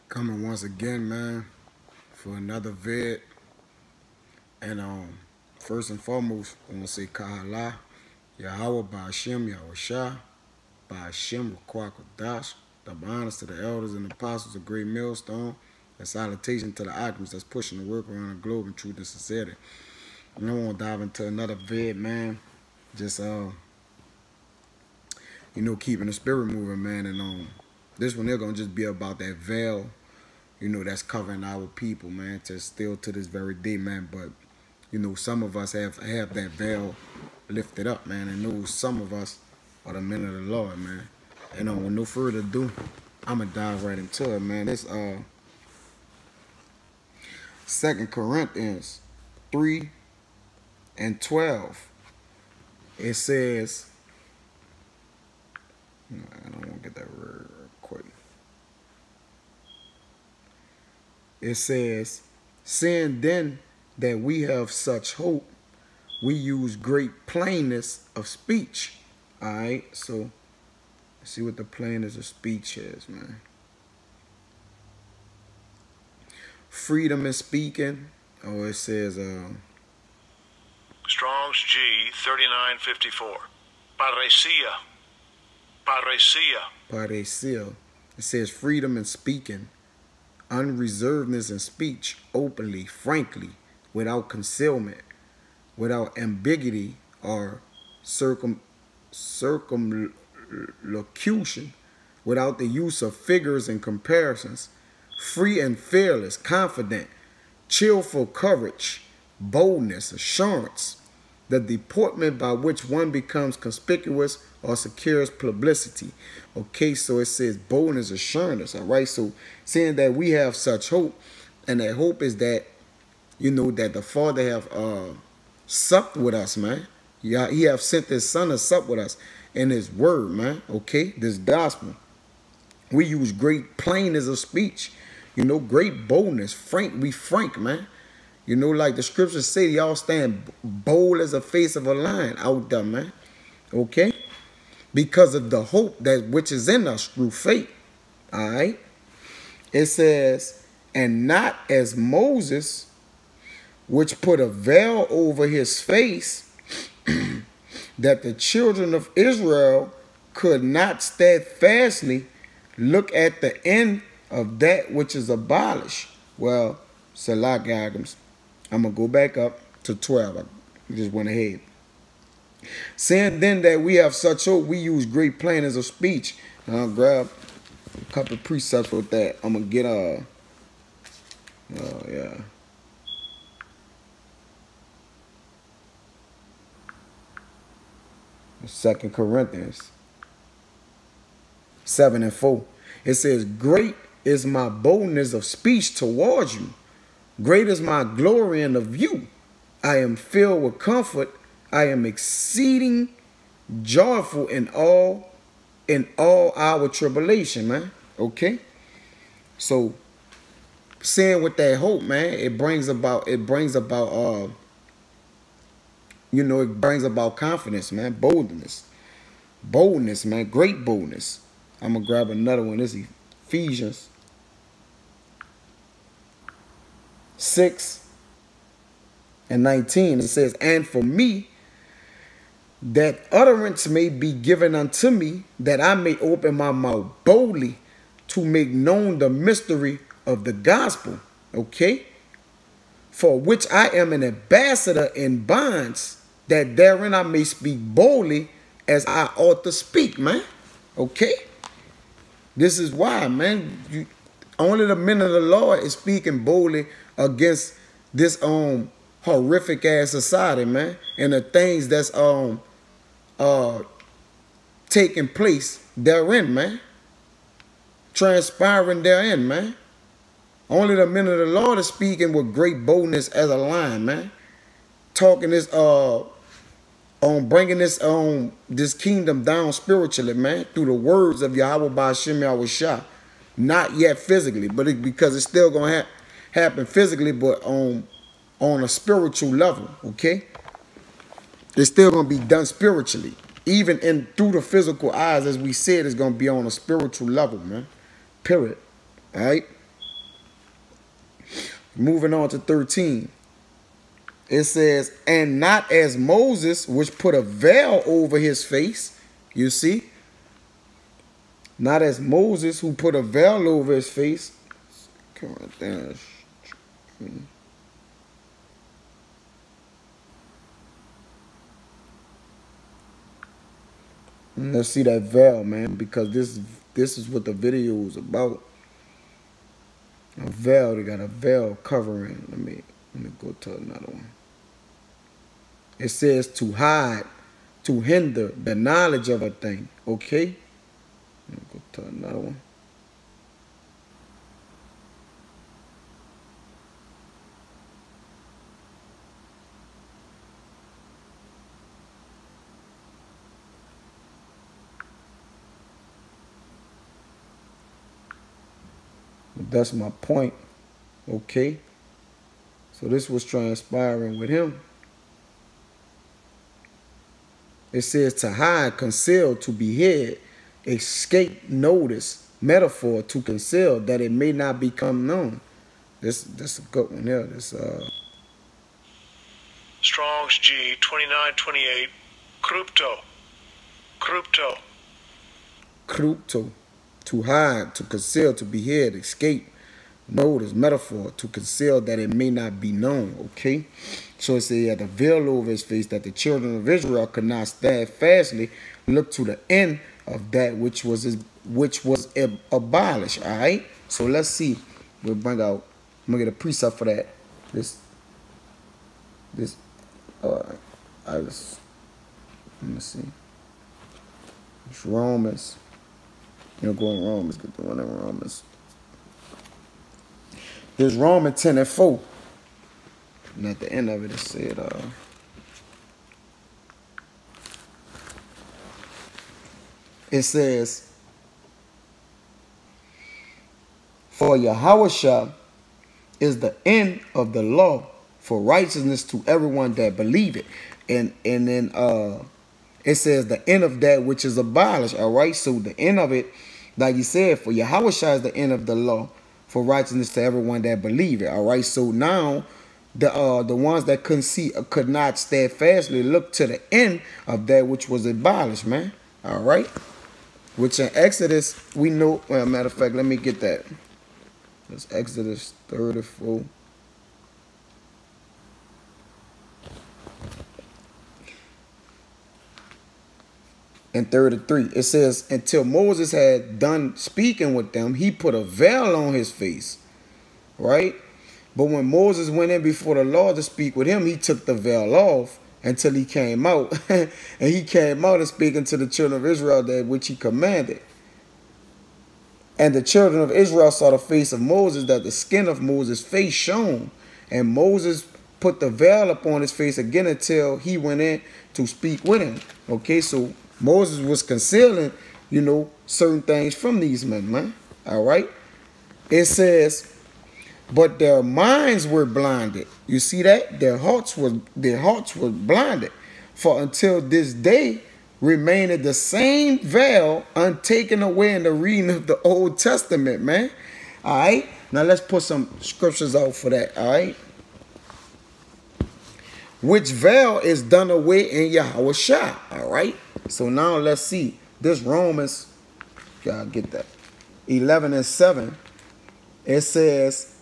Coming once again, man, for another vid. And first and foremost, I want to say Kahala, Yahweh, Ba'ashem, Yahushua, Ba'ashem, Rakwakadash. Double honors to the elders and apostles of Great Millstone. A salutation to the alchemists that's pushing the work around the globe in truth and sincerity. And I want to dive into another vid, man. Just, keeping the spirit moving, man. And this one, they're going to just be about that veil, that's covering our people, man, still to this very day, man. But, some of us have that veil lifted up, man. And some of us are the men of the Lord, man. And with no further ado, I'm going to dive right into it, man. This 2 Corinthians 3:12. It says, I don't want to get that real quick. It says, seeing then that we have such hope, we use great plainness of speech. All right, so let's see what the plainness of speech is, man. Freedom in speaking. Oh, it says, Strong's G 3954. Parecia. Parecia. It says freedom in speaking, unreservedness in speech, openly, frankly, without concealment, without ambiguity or circumlocution, without the use of figures and comparisons, free and fearless, confident, cheerful courage, boldness, assurance, the deportment by which one becomes conspicuous or secures publicity. Okay, so it says boldness, assurance. All right, so saying that we have such hope, and that hope is that, that the Father have supped with us, man. Yeah, He have sent His Son to sup with us in His word, man. Okay, this gospel. We use great plainness of speech, great boldness, frank, man. Like the scriptures say, y'all stand bold as the face of a lion out there, man. Okay? Because of the hope that which is in us through faith. All right? It says, and not as Moses, which put a veil over his face, that the children of Israel could not steadfastly look at the end of that which is abolished. Well, Salak, I'm going to go back up to 12. I just went ahead. Saying then that we have such hope, we use great plainness of speech. And I'll grab a couple of precepts with that. I'm going to get yeah. Second Corinthians 7:4. It says, great is my boldness of speech towards you. Great is my glory in the view. I am filled with comfort. I am exceeding joyful in all our tribulation, man. Okay? So saying with that hope, man, it brings about confidence, man, boldness, man, great boldness. I'm gonna grab another one. This is Ephesians 6:19. It says, and for me, that utterance may be given unto me, that I may open my mouth boldly to make known the mystery of the gospel. Okay? For which I am an ambassador in bonds, that therein I may speak boldly as I ought to speak, man. Okay? This is why, man. Only the men of the Lord is speaking boldly against this horrific ass society, man, and the things that's taking place therein, man, transpiring therein, man. Only the men of the Lord is speaking with great boldness as a lion, man, talking this bringing this kingdom down spiritually, man, through the words of Yahweh Ba'ashem Yahushua. Not yet physically, but because it's still gonna happen physically, but on a spiritual level. Okay, it's still gonna be done spiritually, even through the physical eyes, as we said, it's gonna be on a spiritual level, man. Period. All right. Moving on to 13. It says, and not as Moses, which put a veil over his face. You see? Not as Moses, who put a veil over his face. Come on down. Let's see that veil, man, because this is what the video is about. A veil, they got a veil covering. Let me go to another one. It says to hide, to hinder the knowledge of a thing. Okay? Let me go to another one. That's my point. Okay? So this was transpiring with him. It says to hide, conceal, to be hid, escape, notice, metaphor, to conceal, that it may not become known. This a good one here. This Strong's G 2928. Crypto. Crypto. To hide, to conceal, to be hid, escape, notice, metaphor, to conceal that it may not be known. Okay? So it says he had a veil over his face that the children of Israel could not steadfastly look to the end of that which was abolished. All right. So let's see. We'll bring out. I'm gonna get a precept for that. Let me see. It's Romans. Go in Romans. Get the one in Romans. There's Romans 10:4. And at the end of it, it said, it says, for Yahushua is the end of the law for righteousness to everyone that believe it. And then it says the end of that which is abolished. All right. So the end of it, like you said, for Yahushua is the end of the law for righteousness to everyone that believe it. All right. So now the ones that couldn't see could not steadfastly look to the end of that which was abolished, man. All right. Which in Exodus, we know, well, matter of fact, let me get that. It's Exodus 34. And 33, it says, until Moses had done speaking with them, he put a veil on his face, right? But when Moses went in before the Lord to speak with him, he took the veil off until he came out. And he came out and speaking to the children of Israel that which he commanded. And the children of Israel saw the face of Moses, that the skin of Moses' face shone. And Moses put the veil upon his face again until he went in to speak with him. Okay, so Moses was concealing, certain things from these men, man. All right. It says, but their minds were blinded. You see that? Their hearts were blinded. For until this day remained the same veil untaken away in the reading of the Old Testament, man. All right. Now let's put some scriptures out for that. All right. Which veil is done away in Yahushua. All right. So now let's see. This Romans, gotta get that. 11:7. It says,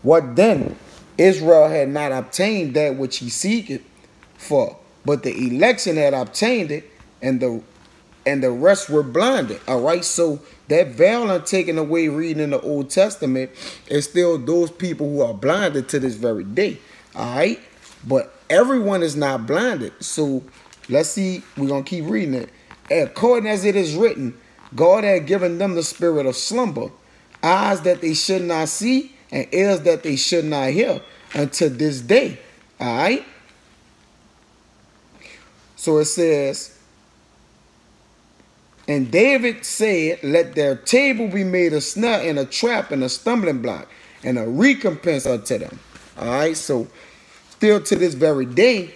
what then? Israel had not obtained that which he seeketh for, but the election had obtained it, and the rest were blinded. All right, so that veil and taken away reading in the Old Testament is still those people who are blinded to this very day. All right, but everyone is not blinded. So let's see, we're going to keep reading it. According as it is written, God had given them the spirit of slumber, eyes that they should not see, and ears that they should not hear, until this day. All right? So it says, and David said, let their table be made a snare and a trap and a stumbling block and a recompense unto them. All right? So still to this very day,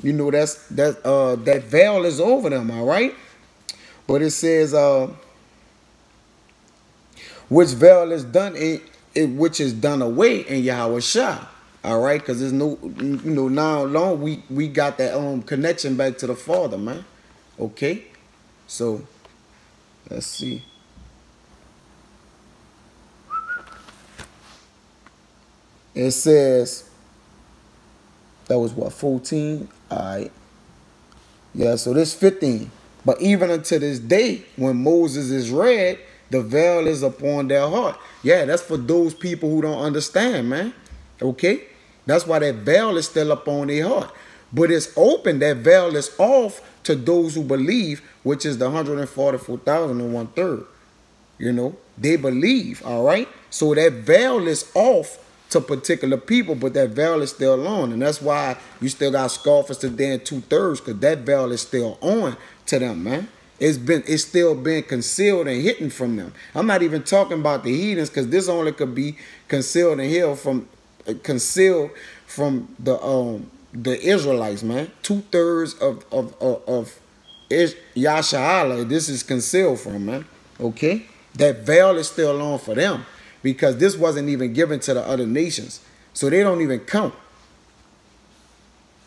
that veil is over them. All right? But it says, which veil is done which is done away in Yahweh Shah. All right, because there's no, now long we got that connection back to the Father, man. Okay, so let's see. It says that was what, 14. All right, yeah. So this 15. But even unto this day, when Moses is read, the veil is upon their heart. Yeah, that's for those people who don't understand, man. Okay? That's why that veil is still upon their heart. But it's open. That veil is off to those who believe, which is the 144,000 and 1/3. You know, they believe, all right? So that veil is off to particular people, but that veil is still on. And that's why you still got scoffers today in 2/3, because that veil is still on to them, man. It's still being concealed and hidden from them. I'm not even talking about the heathens, because this only could be concealed and hid from the Israelites, man. 2/3 of Yasharahla, this is concealed from, man. Okay, that veil is still on for them, because this wasn't even given to the other nations, so they don't even count.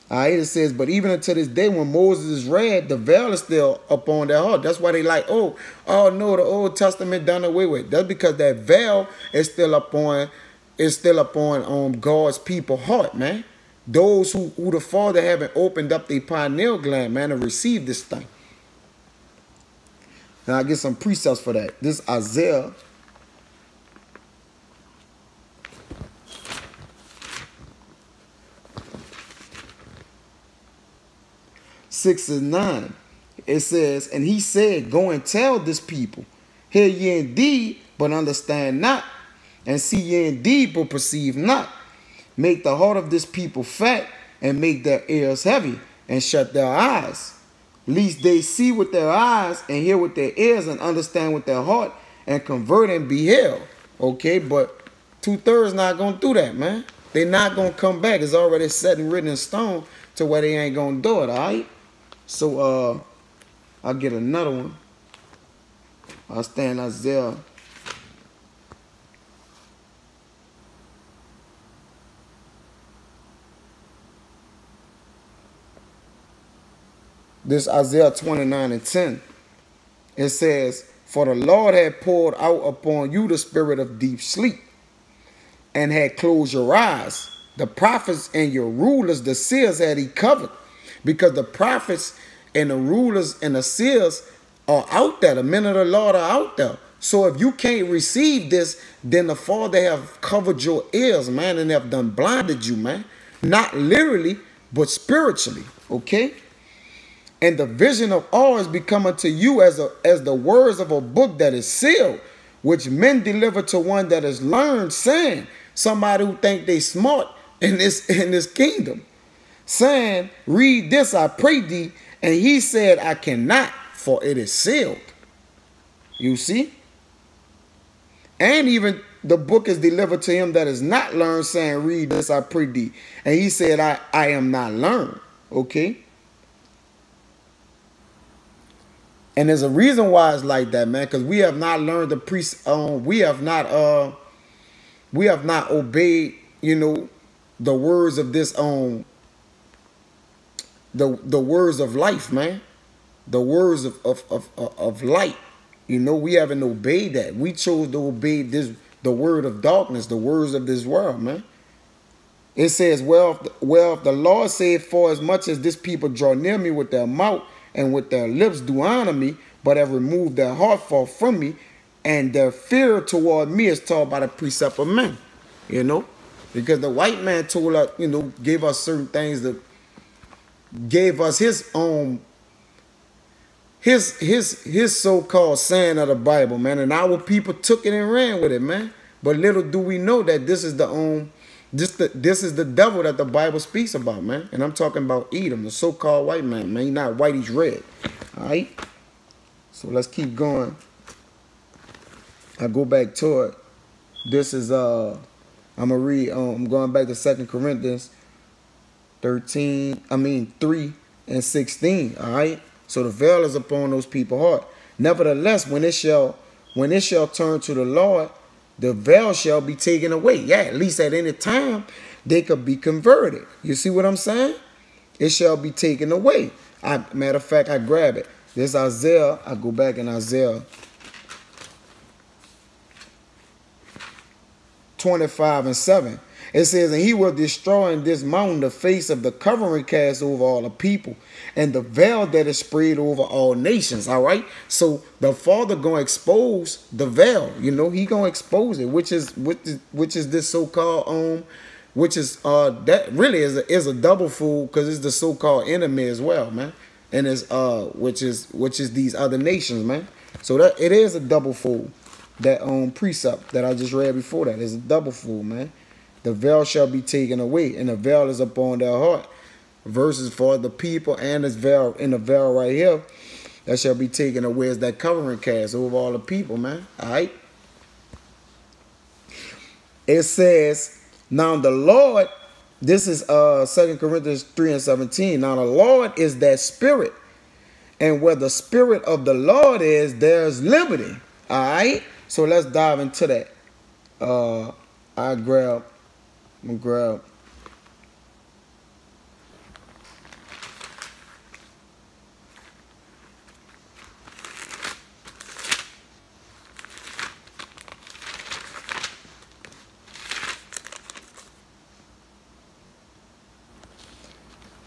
All right, it says, but even until this day when Moses is read, the veil is still upon their heart. That's why they like, oh no, the Old Testament done away with. That's because that veil is still upon God's people heart, man. Those who the Father haven't opened up their pineal gland, man, to receive this thing. Now I get some precepts for that. This Isaiah 6 and 9. It says, and he said, go and tell this people, hear ye indeed, but understand not, and see ye indeed, but perceive not. Make the heart of this people fat, and make their ears heavy, and shut their eyes, lest they see with their eyes, and hear with their ears, and understand with their heart, and convert and be healed. Okay, but 2/3 not going to do that, man. They're not going to come back. It's already set and written in stone to where they ain't going to do it, all right? So, I'll get another one. I'll stand Isaiah. This Isaiah 29 and 10. It says, for the Lord had poured out upon you the spirit of deep sleep, and had closed your eyes. The prophets and your rulers, the seers, had he covered. Because the prophets and the rulers and the seers are out there. The men of the Lord are out there. So if you can't receive this, then the Father have covered your ears, man, and have done blinded you, man. Not literally, but spiritually, okay? And the vision of all is become unto you as the words of a book that is sealed, which men deliver to one that is learned, saying, somebody who think they smart in this kingdom, saying, read this, I pray thee. And he said, I cannot, for it is sealed. You see? And even the book is delivered to him that is not learned, saying, read this, I pray thee. And he said, I am not learned. Okay? And there's a reason why it's like that, man, because we have not learned the we have not obeyed, you know, the words of this the words of life, man. The words of light. You know, we haven't obeyed that. We chose to obey the word of darkness, the words of this world, man. It says, well, if the Lord said, for as much as this people draw near me with their mouth and with their lips do honor me, but have removed their heart far from me, and their fear toward me is taught by the precept of men. You know, because the white man told us, you know, gave us certain things that gave us his so-called saying of the Bible, man, and our people took it and ran with it, man. But little do we know that this is this is the devil that the Bible speaks about, man. And I'm talking about Edom, the so-called white man, man. He's not white, he's red. All right. So let's keep going. I go back to it. This is I'm gonna read. I'm going back to 2 Corinthians 3 and 16. All right. So the veil is upon those people's heart. Nevertheless, when it shall turn to the Lord, the veil shall be taken away. Yeah, at least at any time they could be converted. You see what I'm saying? It shall be taken away. Matter of fact, I grab it. This Isaiah. I go back in Isaiah 25:7. It says, and he will destroy in this mountain the face of the covering cast over all the people, and the veil that is spread over all nations. All right. So the Father gonna expose the veil. You know, he gonna expose it, which is this so-called which is that really is a double fool, because it's the so-called enemy as well, man. And it's which is these other nations, man. So that it is a double fool. That precept that I just read before that is a double fool, man. The veil shall be taken away, and the veil is upon their heart. Verses for the people, and this veil, in the veil right here, that shall be taken away is that covering cast over all the people, man. All right. It says, now the Lord, this is 2 Corinthians 3:17. Now the Lord is that Spirit, and where the Spirit of the Lord is, there's liberty. All right. So let's dive into that. I'm gonna grab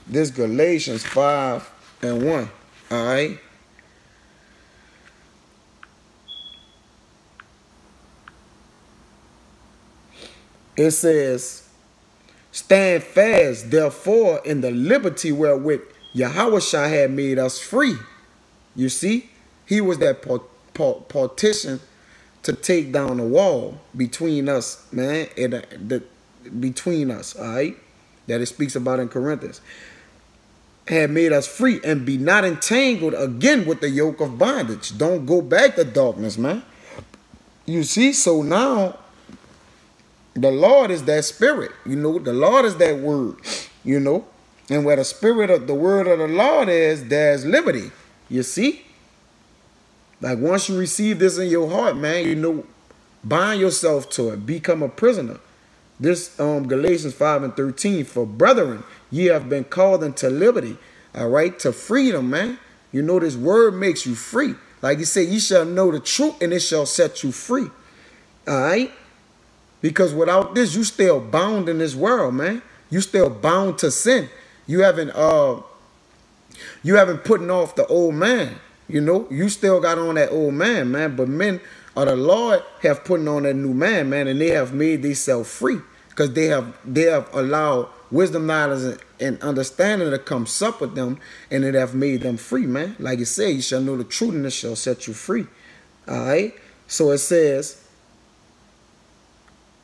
this Galatians 5:1. All right. It says, stand fast, therefore, in the liberty wherewith Yahushua had made us free. You see, he was that partition to take down the wall between us, man, and between us, all right, that it speaks about in Corinthians. Had made us free, and be not entangled again with the yoke of bondage. Don't go back to darkness, man. You see, so now the Lord is that Spirit, you know. The Lord is that word, you know. And where the Spirit of the word of the Lord is, there's liberty. You see? Like once you receive this in your heart, man, you know, bind yourself to it. Become a prisoner. This Galatians 5:13, for brethren, ye have been called into liberty, all right, to freedom, man. You know, this word makes you free. Like he said, ye shall know the truth, and it shall set you free. All right? Because without this, you still bound in this world, man. You still bound to sin. You haven't putting off the old man. You know, you still got on that old man, man. But men of the Lord have put on that new man, man, and they have made themselves free, because they have allowed wisdom, knowledge, and understanding to come sup with them, and it have made them free, man. Like it said, you shall know the truth, and it shall set you free. All right. So it says,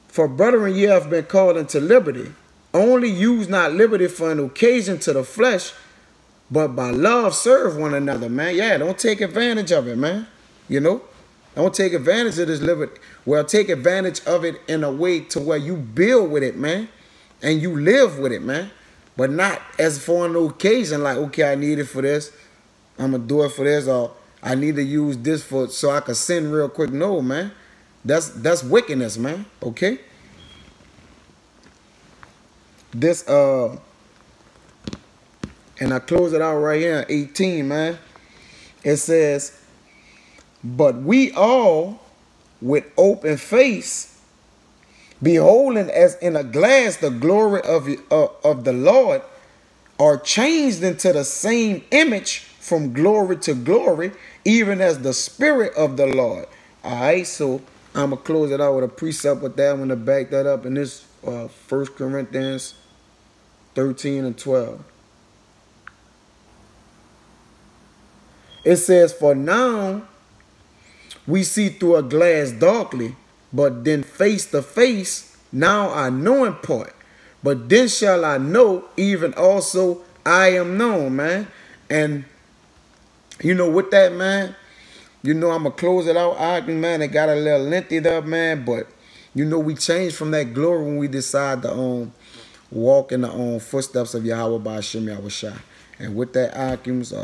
for brethren, ye have been called into liberty. Only use not liberty for an occasion to the flesh, but by love serve one another, man. Yeah, don't take advantage of it, man. You know, don't take advantage of this liberty. Well, take advantage of it in a way to where you build with it, man, and you live with it, man. But not as for an occasion, like, okay, I need it for this, I'm gonna do it for this, or I need to use this for so I can sin real quick. No, man. That's wickedness, man. Okay. This and I close it out right here, 18, man. It says, but we all with open face, beholding as in a glass the glory of the Lord, are changed into the same image from glory to glory, even as the Spirit of the Lord. All right, so I'm going to close it out with a precept with that. I'm going to back that up in this 1 Corinthians 13:12. It says, for now we see through a glass darkly, but then face to face. Now I know in part, but then shall I know, even also I am known, man. And you know, with that, man, you know, I'm going to close it out. Man, it got a little lengthy there, man. But, you know, we changed from that glory when we decide to walk in the footsteps of Yahweh by Hashem Yahushua. And with that, Akims,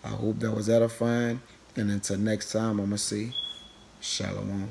I hope that was edifying. And until next time, I'm going to say, Shalom.